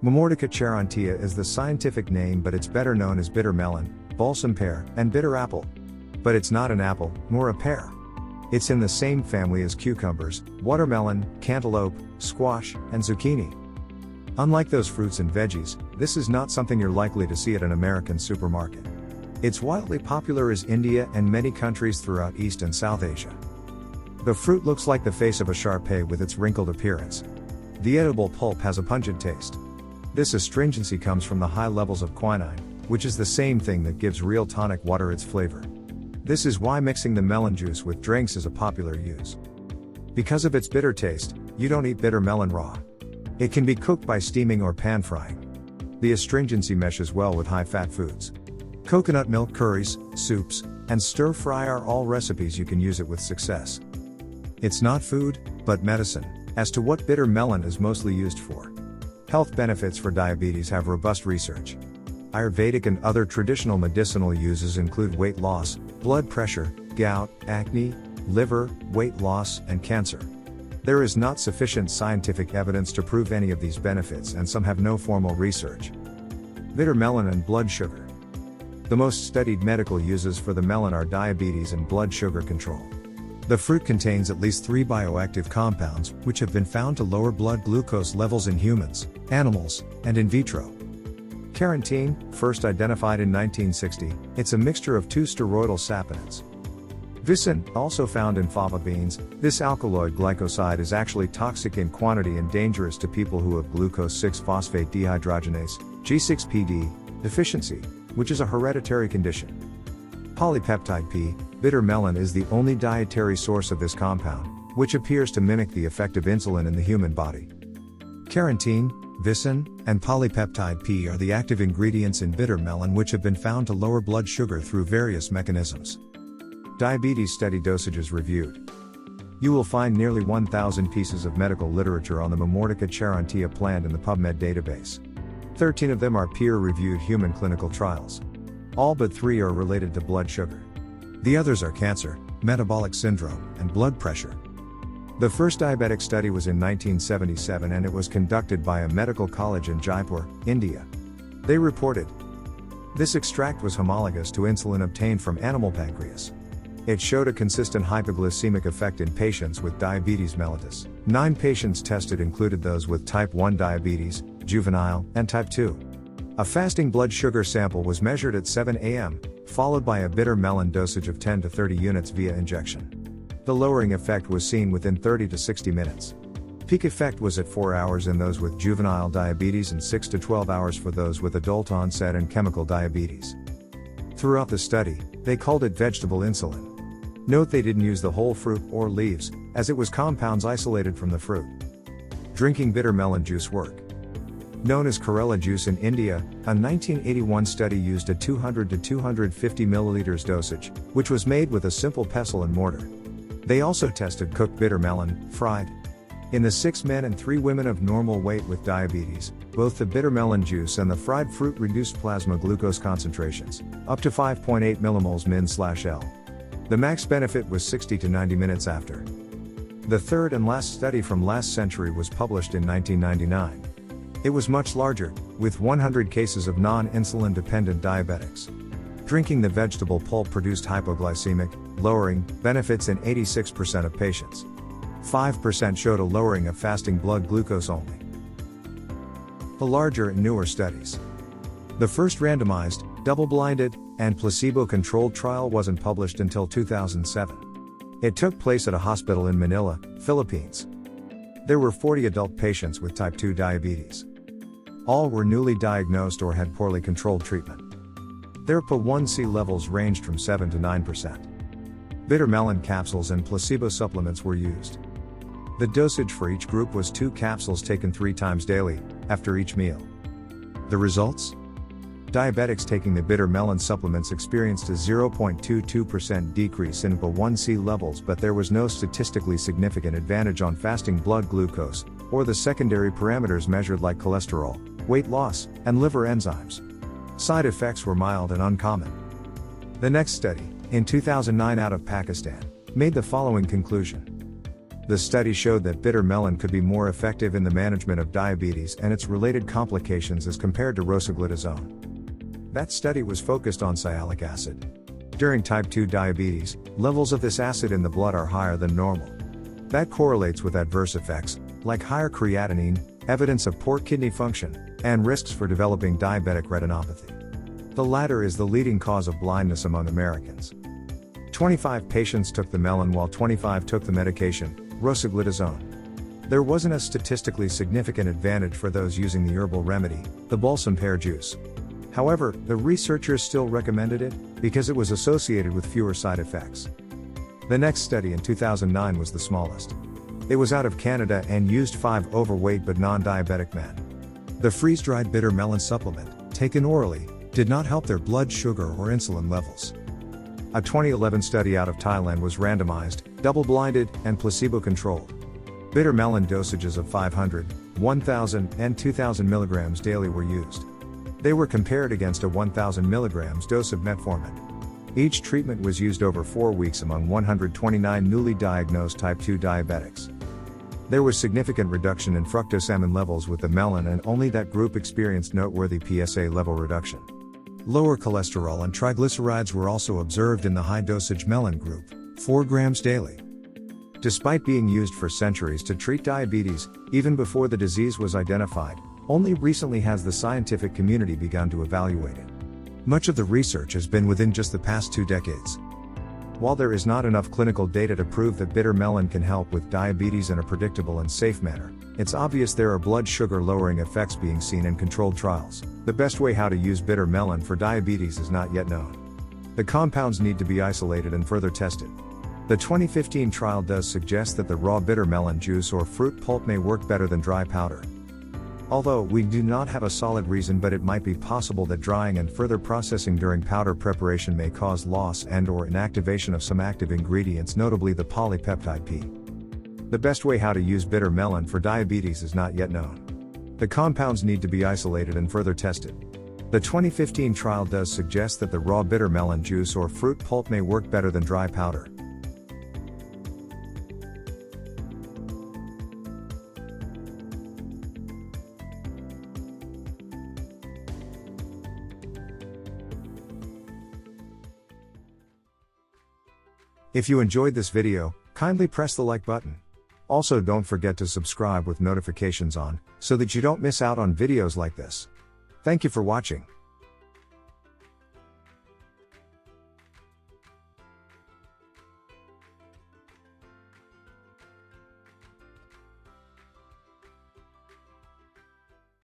Momordica charantia is the scientific name, but it's better known as bitter melon, balsam pear, and bitter apple. But it's not an apple, nor a pear. It's in the same family as cucumbers, watermelon, cantaloupe, squash, and zucchini. Unlike those fruits and veggies, this is not something you're likely to see at an American supermarket. It's wildly popular in India and many countries throughout East and South Asia. The fruit looks like the face of a Shar-Pei with its wrinkled appearance. The edible pulp has a pungent taste. This astringency comes from the high levels of quinine, which is the same thing that gives real tonic water its flavor. This is why mixing the melon juice with drinks is a popular use. Because of its bitter taste, you don't eat bitter melon raw. It can be cooked by steaming or pan frying. The astringency meshes well with high-fat foods. Coconut milk curries, soups, and stir-fry are all recipes you can use it with success. It's not food, but medicine. As to what bitter melon is mostly used for. Health benefits for diabetes have robust research. Ayurvedic and other traditional medicinal uses include weight loss, blood pressure, gout, acne, liver, weight loss, and cancer. There is not sufficient scientific evidence to prove any of these benefits, and some have no formal research. Bitter melon and blood sugar. The most studied medical uses for the melon are diabetes and blood sugar control. The fruit contains at least 3 bioactive compounds, which have been found to lower blood glucose levels in humans, animals, and in vitro. Carotene, first identified in 1960, it's a mixture of 2 steroidal saponins. Vicin, also found in fava beans, this alkaloid glycoside is actually toxic in quantity and dangerous to people who have glucose 6-phosphate dehydrogenase, G6PD, deficiency, which is a hereditary condition. Polypeptide P, bitter melon is the only dietary source of this compound, which appears to mimic the effect of insulin in the human body. Carotene, vicin, and polypeptide P are the active ingredients in bitter melon, which have been found to lower blood sugar through various mechanisms. Diabetes study dosages reviewed. You will find nearly 1,000 pieces of medical literature on the Momordica charantia plant in the PubMed database. 13 of them are peer-reviewed human clinical trials. All but 3 are related to blood sugar. The others are cancer, metabolic syndrome, and blood pressure. The first diabetic study was in 1977, and it was conducted by a medical college in Jaipur, India. They reported, this extract was homologous to insulin obtained from animal pancreas. It showed a consistent hypoglycemic effect in patients with diabetes mellitus. 9 patients tested included those with type 1 diabetes, juvenile, and type 2. A fasting blood sugar sample was measured at 7 a.m., followed by a bitter melon dosage of 10 to 30 units via injection. The lowering effect was seen within 30 to 60 minutes. Peak effect was at 4 hours in those with juvenile diabetes and 6 to 12 hours for those with adult onset and chemical diabetes. Throughout the study, they called it vegetable insulin. Note they didn't use the whole fruit or leaves, as it was compounds isolated from the fruit. Drinking bitter melon juice work. Known as Kerala juice in India, a 1981 study used a 200 to 250 milliliters dosage, which was made with a simple pestle and mortar. They also tested cooked bitter melon, fried. In the 6 men and 3 women of normal weight with diabetes, both the bitter melon juice and the fried fruit reduced plasma glucose concentrations, up to 5.8 millimoles min/L. The max benefit was 60 to 90 minutes after. The third and last study from last century was published in 1999. It was much larger, with 100 cases of non-insulin dependent diabetics. Drinking the vegetable pulp produced hypoglycemic, lowering, benefits in 86% of patients. 5% showed a lowering of fasting blood glucose only. The larger and newer studies. The first randomized, double-blinded, and placebo-controlled trial wasn't published until 2007. It took place at a hospital in Manila, Philippines. There were 40 adult patients with type 2 diabetes. All were newly diagnosed or had poorly controlled treatment. Their PA1C levels ranged from 7 to 9%. Bitter melon capsules and placebo supplements were used. The dosage for each group was 2 capsules taken 3 times daily, after each meal. The results? Diabetics taking the bitter melon supplements experienced a 0.22% decrease in PA1C levels, but there was no statistically significant advantage on fasting blood glucose, or the secondary parameters measured like cholesterol, weight loss, and liver enzymes. Side effects were mild and uncommon. The next study, in 2009 out of Pakistan, made the following conclusion. The study showed that bitter melon could be more effective in the management of diabetes and its related complications as compared to rosiglitazone. That study was focused on sialic acid. During type 2 diabetes, levels of this acid in the blood are higher than normal. That correlates with adverse effects, like higher creatinine, evidence of poor kidney function, and risks for developing diabetic retinopathy. The latter is the leading cause of blindness among Americans. 25 patients took the melon while 25 took the medication, rosiglitazone. There wasn't a statistically significant advantage for those using the herbal remedy, the balsam pear juice. However, the researchers still recommended it, because it was associated with fewer side effects. The next study in 2009 was the smallest. It was out of Canada and used 5 overweight but non-diabetic men. The freeze-dried bitter melon supplement, taken orally, did not help their blood sugar or insulin levels. A 2011 study out of Thailand was randomized, double-blinded, and placebo-controlled. Bitter melon dosages of 500, 1000, and 2000 milligrams daily were used. They were compared against a 1000 milligrams dose of metformin. Each treatment was used over 4 weeks among 129 newly diagnosed type 2 diabetics. There was significant reduction in fructosamine levels with the melon, and only that group experienced noteworthy PSA level reduction. Lower cholesterol and triglycerides were also observed in the high-dosage melon group, 4 grams daily. Despite being used for centuries to treat diabetes, even before the disease was identified, only recently has the scientific community begun to evaluate it. Much of the research has been within just the past 2 decades. While there is not enough clinical data to prove that bitter melon can help with diabetes in a predictable and safe manner, it's obvious there are blood sugar lowering effects being seen in controlled trials. The best way how to use bitter melon for diabetes is not yet known. The compounds need to be isolated and further tested. The 2015 trial does suggest that the raw bitter melon juice or fruit pulp may work better than dry powder. Although we do not have a solid reason, but it might be possible that drying and further processing during powder preparation may cause loss and/or inactivation of some active ingredients, notably the polypeptide P. The best way how to use bitter melon for diabetes is not yet known. The compounds need to be isolated and further tested. The 2015 trial does suggest that the raw bitter melon juice or fruit pulp may work better than dry powder. If you enjoyed this video, kindly press the like button. Also, don't forget to subscribe with notifications on, so that you don't miss out on videos like this. Thank you for watching.